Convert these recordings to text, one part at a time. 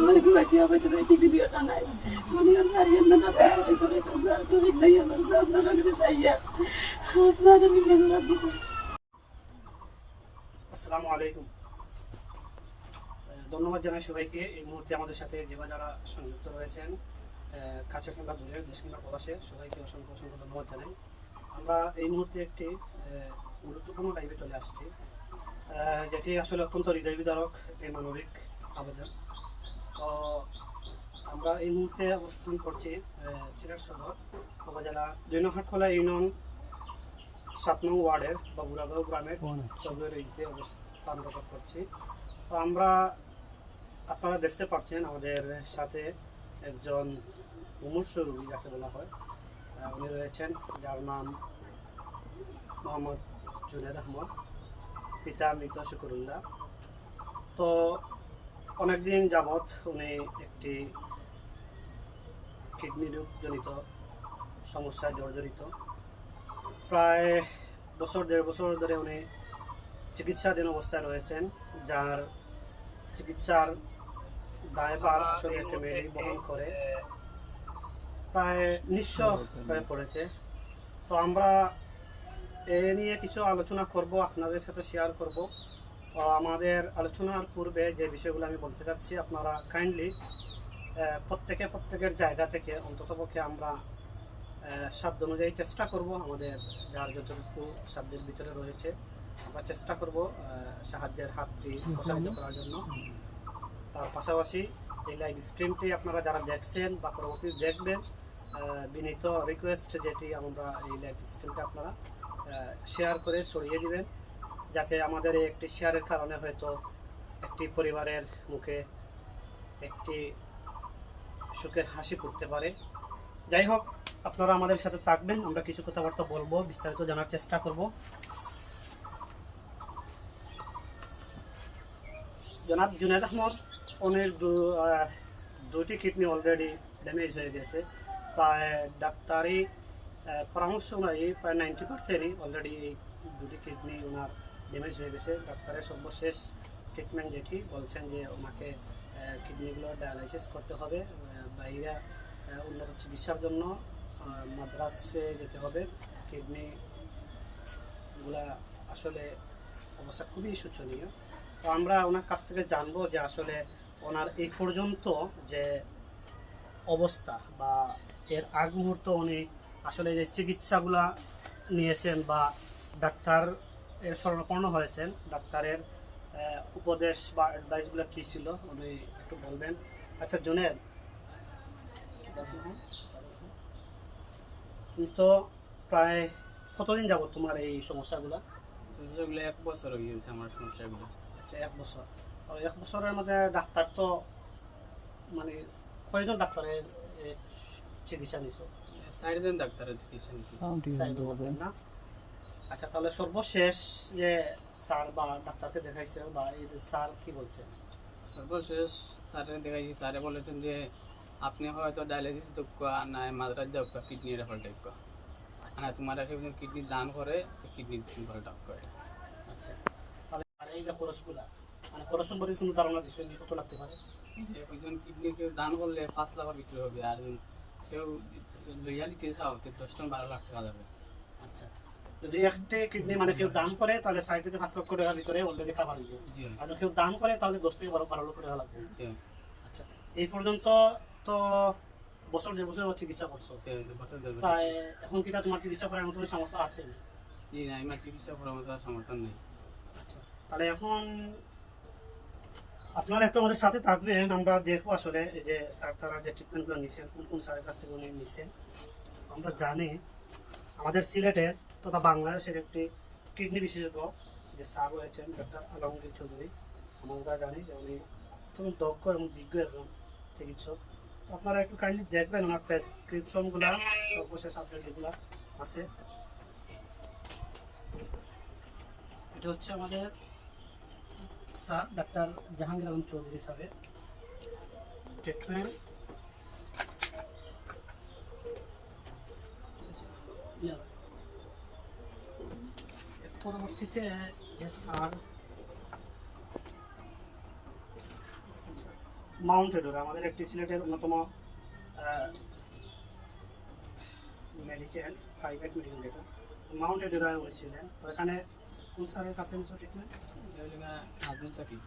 അവർക്ക് പറ്റിയാ പറ്റുന്ന ടിക്കറ്റ് ഉনি അറിയുന്ന আসসালামু আলাইকুম। ধন্যবাদ জানাই সবাইকে এই মুহূর্তে আমাদের সাথে যারা সংযুক্ত রয়েছেন, কাছে কিংবা দূরে, দেশ কিংবা প্রবাসে, সবাইকে অসংখ্য অসংখ্য ধন্যবাদ জানাই। আমরা এই মুহূর্তে একটি গুরুত্বপূর্ণ লাইভে চলে আসছি, যেটি আসলে অত্যন্ত হৃদয় বিদারক একটি মানবিক আবেদন। তো আমরা এই মুহূর্তে অবস্থান করছি সিলেট সদর উপজেলা ২ নং হাটখোলা ইউনিয়ন ৭ নং ওয়ার্ডের বাবুরাগাঁও গ্রামের সদরীতে অবস্থান করছি। তো আপনারা দেখতে পাচ্ছেন আমাদের সাথে একজন মুমূর্ষু রোগী যাকে বলা হয়, উনি রয়েছেন, যার নাম মোহাম্মদ জুনেদ আহমদ, পিতা মৃত শুকুরুল্লাহ। তো অনেকদিন যাবৎ উনি একটি কিডনি রোগজনিত সমস্যায় জর্জরিত। প্রায় দেড় বছর ধরে উনি চিকিৎসাধীন অবস্থায় রয়েছেন, যার চিকিৎসার দায়ভার আসলে ফ্যামিলি বহন করে, প্রায় নিঃস্ব হয়ে পড়েছে। তো আমরা এ নিয়ে কিছু আলোচনা করব, আপনাদের সাথে শেয়ার করব। তো আমাদের আলোচনার পূর্বে যে বিষয়গুলো আমি বলতে চাচ্ছি, আপনারা কাইন্ডলি প্রত্যেকের জায়গা থেকে অন্ততপক্ষে আমরা সাধ্য অনুযায়ী চেষ্টা করব, আমাদের যার যতটুকু সাধ্যের ভিতরে রয়েছে আমরা চেষ্টা করব সাহায্যের হাতটি প্রসারিত করার জন্য। তার পাশাপাশি এই লাইভ স্ট্রিমটি আপনারা যারা দেখছেন বা পরবর্তীতে দেখবেন, বিনীত রিকোয়েস্ট যেটি, আমরা এই লাইভ স্ট্রিমটি আপনারা শেয়ার করে ছড়িয়ে দিবেন, যাতে আমাদের এই একটি শেয়ারের কারণে হয়তো একটি পরিবারের মুখে একটি সুখের হাসি ফুটতে পারে। যাই হোক, আপনারা আমাদের সাথে থাকবেন, আমরা কিছু কথাবার্তা বলবো, বিস্তারিত জানার চেষ্টা করব। জনাব জুনেদ আহমদ, ওনার দুটি কিডনি অলরেডি ড্যামেজ হয়ে গেছে। প্রায় ডাক্তারি পরামর্শ অনুযায়ী প্রায় 90%ই অলরেডি এই দুটি কিডনি ওনার ড্যামেজ হয়ে গেছে। ডাক্তারের সর্বশেষ ট্রিটমেন্ট যেটি বলছেন যে ওনাকে কিডনিগুলো ডায়ালাইসিস করতে হবে, বাইরে উন্নত চিকিৎসার জন্য মাদ্রাসে যেতে হবে। কিডনিগুলা আসলে অবস্থা খুবই শোচনীয়। তো আমরা ওনার কাছ থেকে জানবো যে আসলে ওনার এই পর্যন্ত যে অবস্থা বা এর আগ মুহূর্ত উনি আসলে যে চিকিৎসাগুলা নিয়েছেন বা ডাক্তার এর শরণাপন্ন হয়েছেন, ডাক্তারের উপদেশ বা অ্যাডভাইসগুলো কী ছিল উনি একটু বলবেন। আচ্ছা জুনেদ, তো প্রায় কতদিন যাবো তোমার এই সমস্যাগুলো? 1 বছর হয়ে গেছে আমার সমস্যাগুলো। আচ্ছা, 1 বছর। তো 1 বছরের মধ্যে ডাক্তার তো মানে কয়জন ডাক্তারের চিকিৎসা নিছো? 4 জন ডাক্তারের চিকিৎসা নিয়েছি না? আচ্ছা, তাহলে সর্বশেষ যে স্যার বা ডাক্তারকে দেখাইছে বা এই স্যার কি বলছে? সর্বশেষ স্যারে দেখাইছি, স্যারে বলেছেন যে আপনি হয়তো ডায়ালিসিস দক্ষ আর না মাদ্রাজ দক্ষ, কিডনি রেফার দক্ষ, আর তোমার কিডনি দান করে কিডনি ডাক করে। আচ্ছা, তাহলে আর এই যে খরচগুলা, মানে খরচ সম্পর্কে কোনো ধারণা দিচ্ছেন কত লাগতে পারে? একজন কিডনি কেউ দান করলে 5 লাখের ভিতরে হবে, আর কেউ লইয়া নিতে চাও 10-12 লাখ টাকা যাবে। আচ্ছা, যদি একটা কিডনি মানে কেউ দান করে তাহলে 4 থেকে 5 লক্ষ টাকার ভিতরে অলরেডি খাবার হয়ে যাবে, আর কেউ দান করে তাহলে 10 থেকে 12 লক্ষ টাকা লাগবে। আচ্ছা, এই পর্যন্ত তো বছর 1.5 বছর চিকিৎসা করছো, তাই এখন কি তোমার চিকিৎসা করার মতো সামর্থ্য আছে? জি না, আমার চিকিৎসা করার মতো সমর্থন নেই। আচ্ছা, তাহলে এখন আপনারা একটু আমাদের সাথে থাকবেন, আমরা দেখবো আসলে এই যে স্যার তারা যে ট্রিটমেন্টগুলো নিচ্ছেন কোন কোন স্যারের কাছ থেকে উনি নিচ্ছেন। আমরা জানি আমাদের সিলেটের তথা বাংলাদেশের একটি কিডনি বিশেষজ্ঞ যে স্যার রয়েছেন ডক্টর আলমগীর চৌধুরী, আমরা জানি যে উনি অত্যন্ত দক্ষ এবং বিজ্ঞ একজন চিকিৎসক। আপনারা একটু কাইন্ডলি দেখবেন ওনার প্রেসক্রিপশনগুলো, সর্বশেষ আপডেট যেগুলো আছে। এটা হচ্ছে আমাদের স্যার ডাক্তার জাহাঙ্গীর আলম চৌধুরী স্যারের ট্রিটমেন্ট। পরবর্তীতে যে স্যার মাউন্ট এডোরা আমাদের একটি সিলেটের অন্যতম মেডিকেল প্রাইভেট মেডিকেল যেটা মাউন্ট এডোরায় হয়েছিলেন। তো এখানে স্কুল স্যারের কাছে কিছু ট্রিটমেন্ট নাজমুল সাকিব।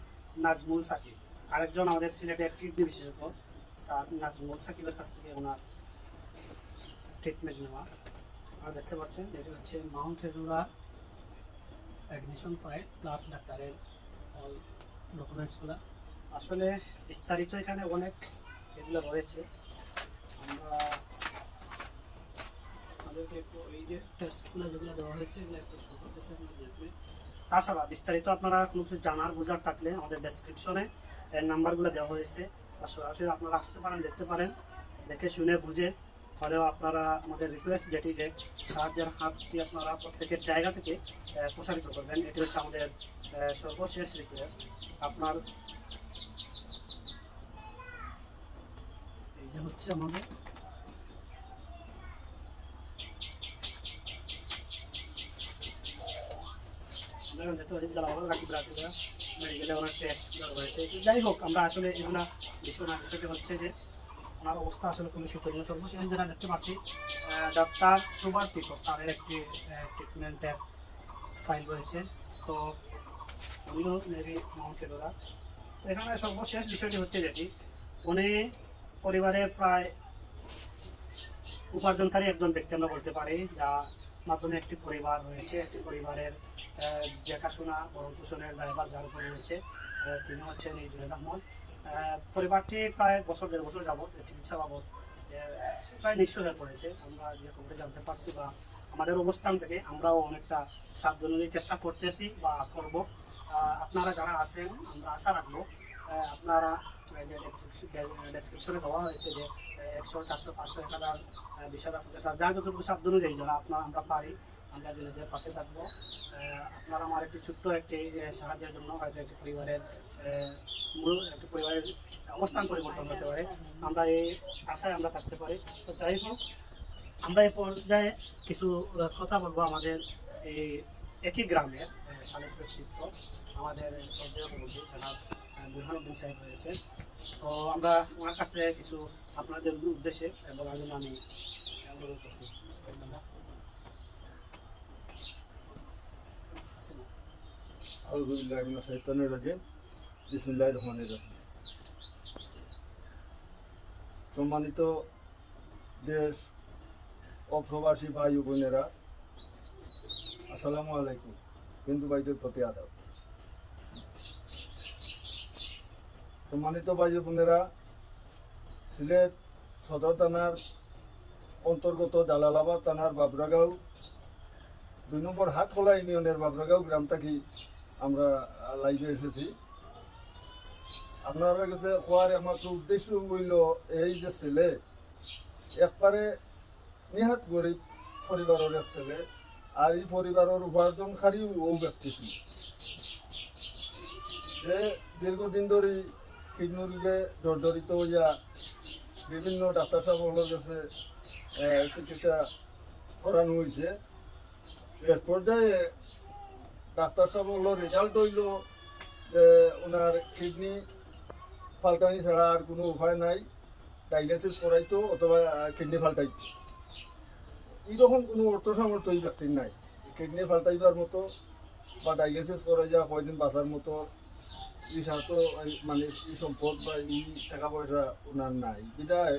নাজমুল সাকিব আরেকজন আমাদের সিলেটের কিডনি বিশেষজ্ঞ স্যার নাজমুল সাকিবের কাছ থেকে ওনার ট্রিটমেন্ট নেওয়া। আপনারা দেখতে পাচ্ছেন এটি হচ্ছে Mount Adora admission file plus ডাক্তারের ডকুমেন্টসগুলো। আসলে বিস্তারিত এখানে অনেক এগুলো রয়েছে। আমরা আমাদেরকে একটু এই যে টেস্টগুলো যেগুলো দেওয়া হয়েছে এগুলো একটু শো করতেছে, আপনারা দেখবেন। তাছাড়া বিস্তারিত আপনারা কোনো কিছু জানার বোঝার থাকলে আমাদের ডেসক্রিপশনে এর নাম্বারগুলো দেওয়া হয়েছে, বা সরাসরি আপনারা আসতে পারেন, দেখতে পারেন, দেখে শুনে বুঝে হলেও আপনারা আমাদের রিকোয়েস্ট যেটি যে সাহায্যের হাতটি আপনারা প্রত্যেকের জায়গা থেকে প্রসারিত করবেন, এটি হচ্ছে আমাদের সর্বশেষ রিকোয়েস্ট। আপনার এই যে হচ্ছে আমাদের মেডিকেলে ওনার টেস্টগুলো রয়েছে। যাই হোক, আমরা আসলে এগুলা বিষয় না, বিষয়টি হচ্ছে যে ওনার অবস্থা আসলে খুবই শোচনীয়। সর্বশেষ যেটা দেখতে পাচ্ছি ডাক্তার সুবার্তিক স্যারের একটি ট্রিটমেন্টের ফাইল রয়েছে। তো উনিও মেবি মাউন্ট এডোরা। তো এখানে সর্বশেষ বিষয়টি হচ্ছে যেটি উনি পরিবারের প্রায় উপার্জনকারী একজন ব্যক্তি আমরা বলতে পারি, যা মাধ্যমে একটি পরিবার রয়েছে। একটি পরিবারের দেখাশোনা ভরণ পোষণের দায়ভার যার উপরে রয়েছে তিনি হচ্ছেন এই জুনেদ আহমদ। পরিবারটি প্রায় বছর দেড় বছর যাবৎ চিকিৎসা বাবদ প্রায় নিঃস্ব হয়ে পড়েছে। আমরা যে খবরে জানতে পারছি বা আমাদের অবস্থান থেকে আমরাও অনেকটা সাবধান অনুযায়ী চেষ্টা করতেছি বা করব। আপনারা যারা আছেন আমরা আশা রাখবো আপনারা যে ডেসক্রিপশনে দেওয়া হয়েছে যে 100, 400, 500, 1000, 20,000, 50,000 যার যতটুকু সাধ্য অনুযায়ী যারা আমরা পারি আমরা জেলেদের পাশে থাকবো। আপনারা আমার একটি ছোট্ট একটি সাহায্যের জন্য হয়তো একটি পরিবারের অবস্থান পরিবর্তন হতে পারে, আমরা এই আশায় আমরা থাকতে পারি। তো যাই হোক, আমরা এই পর্যায়ে কিছু কথা বলবো আমাদের এই একই গ্রামের সালিস ব্যক্তিত্ব আমাদের শ্রদ্ধেয় মুরব্বী জনাব বুরহানুদ্দিন সাহেব রয়েছে। তো আমরা ওনার কাছে কিছু আপনাদের উদ্দেশ্যে বলার জন্য আমি অনুরোধ করছি। আউযুবিল্লাহি মিনাশ শাইতানির রাজিম। বিসমিল্লাহির রহমানির রহিম। সম্মানিত দেশ ও প্রবাসী ভাই ও বোনেরা, আসসালামু আলাইকুম। হিন্দু ভাইদের প্রতি আদাব। সম্মানিত ভাই ও বোনেরা, সিলেট সদর থানার অন্তর্গত জালালাবাদ থানার বাবরাগাঁও 2 নম্বর হাটখোলা ইউনিয়নের বাবরাগাঁও গ্রাম থেকে আমরা লাইভে এসেছি। আপনার কাছে হওয়ার একমাত্র উদ্দেশ্য হইল এই যে ছেলে একবারে নিহাত গরিব পরিবারের এক ছেলে, আর এই পরিবারের উপার্জনকারীও ও ব্যক্তি ছিল। সে দীর্ঘদিন ধরে কিডনি রোগে জর্জরিত হইয়া বিভিন্ন ডাক্তার সাহেবের কাছে চিকিৎসা করানো হয়েছে। শেষ পর্যায়ে ডাক্তার সাহেবের রেজাল্ট হইল যে ওনার কিডনি ফাল্টানি ছাড়া আর কোনো উপায় নাই, ডায়ালিসিস করাইতো অথবা কিডনি ফাল্টাইতো। এইরকম কোনো অর্থ সামর্থ্য এই ব্যক্তির নাই কিডনি ফাল্টাইবার মতো বা ডায়ালিসিস করাই যা কয়দিন বাঁচার মতো এই স্বার্থ মানে এই সম্পদ বা এই টাকা পয়সা ওনার নাই। বিদায়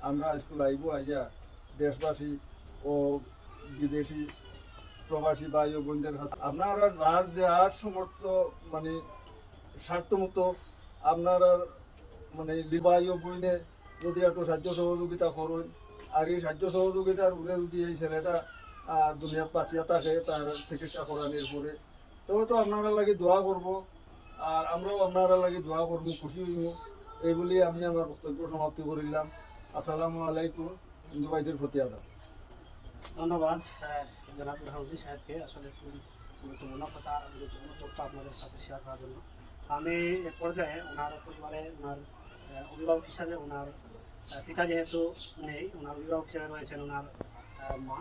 আমরা স্কুল আইব আইয়া দেশবাসী ও বিদেশি প্রবাসী ভাই ও বোনদের কাছে আপনারা যার যে আর সমর্থ মানে স্বার্থ মতো আপনারা মানে ভাই ও বোনে যদি একটু সাহায্য সহযোগিতা করুন। আর এই সাহায্য সহযোগিতার উপরে যদি এই ছেলেটা দুনিয়ার বাঁচিয়া থাকে তার চিকিৎসা করানোর পরে তো আপনারা লাগে দোয়া করব, আর আমরাও আপনারা লাগে দোয়া করবো, খুশি হইব। এই বলি আমি আমার বক্তব্য সমাপ্তি করিলাম। আসসালামু আলাইকুম। হিন্দু ভাইদের প্রতি আদাব। ধন্যবাদ জনাব বুরহানুদ্দিন সাহেবকে, আসলে খুব গুরুত্বপূর্ণ কথা, গুরুত্বপূর্ণ তথ্য আপনাদের সাথে শেয়ার করার জন্য। আমি এ পর্যায়ে ওনার পরিবারে ওনার অভিভাবক হিসাবে ওনার পিতা যেহেতু নেই, ওনার অভিভাবক হিসাবে রয়েছেন ওনার মা।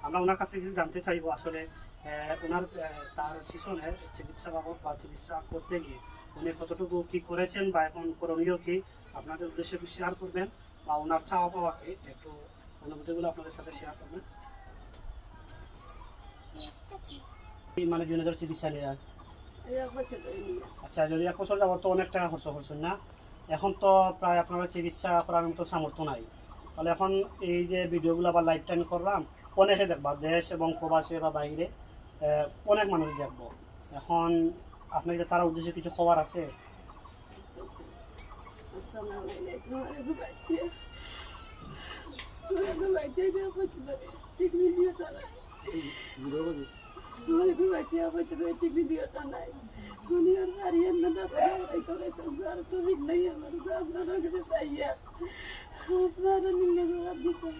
আমরা ওনার কাছে কিছু জানতে চাইবো আসলে ওনার তার পিছনে চিকিৎসা বাবদ বা চিকিৎসা করতে গিয়ে উনি কতটুকু কি করেছেন বা এখন করণীয় কি আপনাদের উদ্দেশ্যে একটু শেয়ার করবেন, বা ওনার চাওয়া পাওয়াকে একটু অনুভূতিগুলো আপনাদের সাথে শেয়ার করবেন। মানে জুনেদের চিকিৎসা নেওয়া, এই এক বছর ধরে নিয়ে আচ্ছা যদি 1 বছর যাবত তো অনেক টাকা খরচ করছেন না, এখন তো প্রায় আপনারা চিকিৎসা করার মতো সামর্থ্য নাই, তাহলে এখন এই যে ভিডিওগুলো বা লাইভ টাইম করলাম অনেকে দেখবা, দেশ এবং প্রবাসে বা বাইরে অনেক মানুষ দেখবো। এখন আপনার যে তারা উদ্দেশ্যে কিছু খবর আছে? আসসালামু আলাইকুম দুবাইতে দুবাইতে এক বছর ধরে টিকলি দিয়ে তারা দুবাইতে এক বছর ধরে টিকলি দিয়ে টানাই উনি আর হারিয়ে না এই করে তো আর তো বিক নাই আমার আপনারা কাছে চাইয়া আপনারা নিলে দিতে।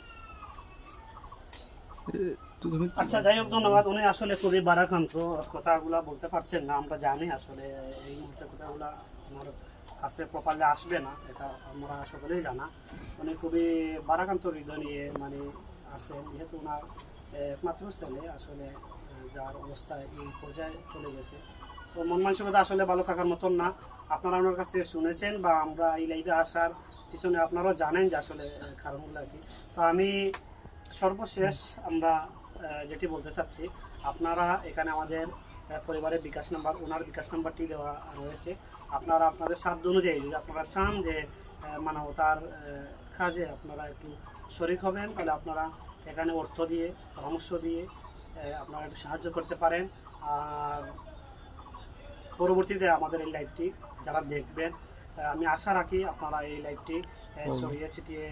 আচ্ছা যাই হোক, ধন্যবাদ। উনি আসলে খুবই বারাক্রান্ত, কথাগুলো বলতে পারছেন না, আমরা জানি আসলে এই মুহূর্তে কথাগুলো আমার কাছে প্রপারলি আসবে না, এটা আমরা সকলেই জানা। উনি খুবই বারাক্রান্ত হৃদয় নিয়ে মানে আছেন, যেহেতু ওনার একমাত্র ছেলে আসলে যার অবস্থা এই পর্যায়ে চলে গেছে, তো মন মানসিকতা আসলে ভালো থাকার মতন না। আপনারা আমার কাছে শুনেছেন বা আমরা এই লাইভে আসার পিছনে আপনারাও জানেন যে আসলে কারণগুলো কি। তো আমি সর্বশেষ আমরা যেটি বলতে চাচ্ছি, আপনারা এখানে আমাদের পরিবারের বিকাশ নাম্বার, ওনার বিকাশ নাম্বারটি দেওয়া রয়েছে, আপনারা আপনাদের সাধ্য অনুযায়ী যদি আপনারা চান যে মানবতার কাজে আপনারা একটু শরিক হবেন, তাহলে আপনারা এখানে অর্থ দিয়ে, পরামর্শ দিয়ে আপনারা একটু সাহায্য করতে পারেন। আর পরবর্তীতে আমাদের এই লাইভটি যারা দেখবেন, আমি আশা রাখি আপনারা এই লাইভটি ছড়িয়ে ছিটিয়ে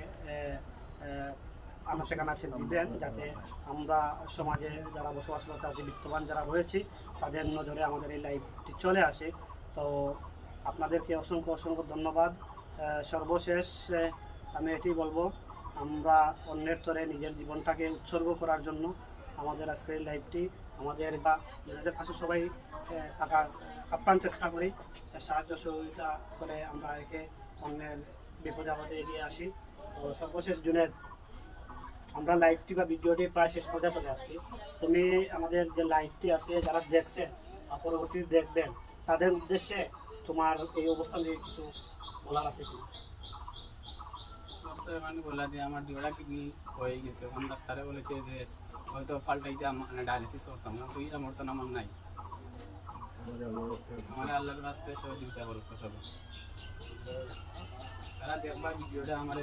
আনাচে কানাচে দিবেন, যাতে আমরা সমাজে যারা বসবাসরত আছে, বিত্তবান যারা রয়েছে, তাদের নজরে আমাদের এই লাইভটি চলে আসে। তো আপনাদেরকে অসংখ্য অসংখ্য ধন্যবাদ। সর্বশেষ আমি এটি বলবো, আমরা অন্যের তরে নিজের জীবনটাকে উৎসর্গ করার জন্য আমাদের আজকের এই লাইভটি আমাদের বা নিজেদের পাশে সবাই থাকার আপ্রাণ চেষ্টা করি, সাহায্য সহযোগিতা করে আমরা একে অন্যের বিপদে আপদে এগিয়ে আসি। তো সর্বশেষ জুনেদ, আমরা লাইভটি বা ভিডিওটি প্রায় শেষ পর্যায়ে চলে আসছি, তুমি আমাদের যে লাইভটি আছে যারা দেখছে বা পরবর্তীতে দেখবেন, তাদের উদ্দেশ্যে তোমার এই অবস্থান নিয়ে কিছু বলার আছে কি? বাস্তবে মানে বললা যে আমার দুটা কিডনি হয়ে গেছে, ওখান ডাক্তারে বলেছে যে হয়তো পাল্টাইতে মানে ডায়ালিসিস করতাম, তো এটা মরতো আমার নাই। আমার আল্লাহর বাস্তে সহযোগিতা করুক সবাই, তারা দেখবা ভিডিওটা আমার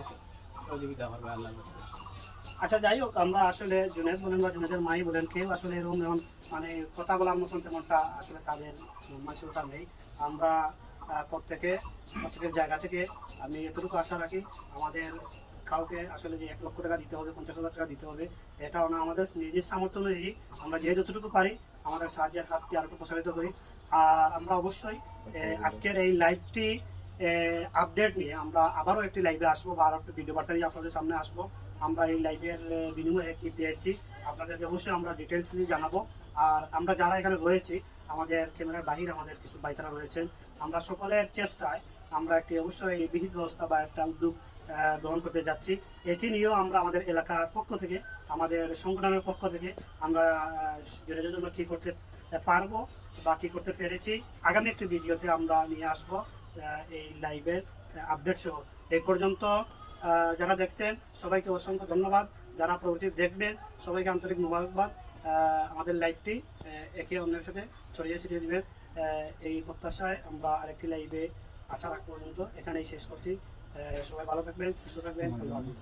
সহযোগিতা করবে আল্লাহর বাস্তে। আচ্ছা যাই হোক, আমরা আসলে জুনেদ বলেন বা জুনেদের মাই বলেন, কেউ আসলে এরকম যেমন মানে কথা বলার মতন তেমনটা আসলে তাদের মানসিকতা নেই। আমরা প্রত্যেকের জায়গা থেকে আমি এতটুকু আশা রাখি, আমাদের কাউকে আসলে যে 1 লক্ষ টাকা দিতে হবে, 50,000 টাকা দিতে হবে, এটাও না, আমাদের নিজের সামর্থ্য অনুযায়ী আমরা যে যতটুকু পারি আমাদের সাহায্যের হাতটি আরও প্রসারিত করি। আর আমরা অবশ্যই আজকের এই লাইভটি আপডেট নিয়ে আমরা আবারও একটি লাইভে আসবো বা আরও একটি ভিডিও বার্তা নিয়ে আপনাদের সামনে আসবো। আমরা এই লাইভের বিনিময়ে কি পেয়েছি আপনাদেরকে অবশ্যই আমরা ডিটেলস নিয়ে জানাবো। আর আমরা যারা এখানে রয়েছি, আমাদের ক্যামেরার বাহিরে আমাদের কিছু বাইতারা রয়েছেন, আমরা সকলের চেষ্টায় আমরা একটি অবশ্যই বিহিত ব্যবস্থা বা একটা উদ্যোগ গ্রহণ করতে যাচ্ছি। এটি নিয়েও আমরা আমাদের এলাকার পক্ষ থেকে, আমাদের সংগঠনের পক্ষ থেকে আমরা জেনে জন্য কী করতে পারবো বা কী করতে পেরেছি আগামী একটি ভিডিওতে আমরা নিয়ে আসবো এই লাইভের আপডেট সহ। এই পর্যন্ত যারা দেখছেন সবাইকে অসংখ্য ধন্যবাদ, যারা পরবর্তী দেখবেন সবাইকে আন্তরিক মোবারকবাদ। আমাদের লাইভটি একে অন্যের সাথে ছড়িয়ে ছিটিয়ে দিবেন এই প্রত্যাশায় আমরা আরেকটি লাইভে আসার আগ পর্যন্ত এখানেই শেষ করছি। সবাই ভালো থাকবেন, সুস্থ থাকবেন, আল্লাহ হাফিজ।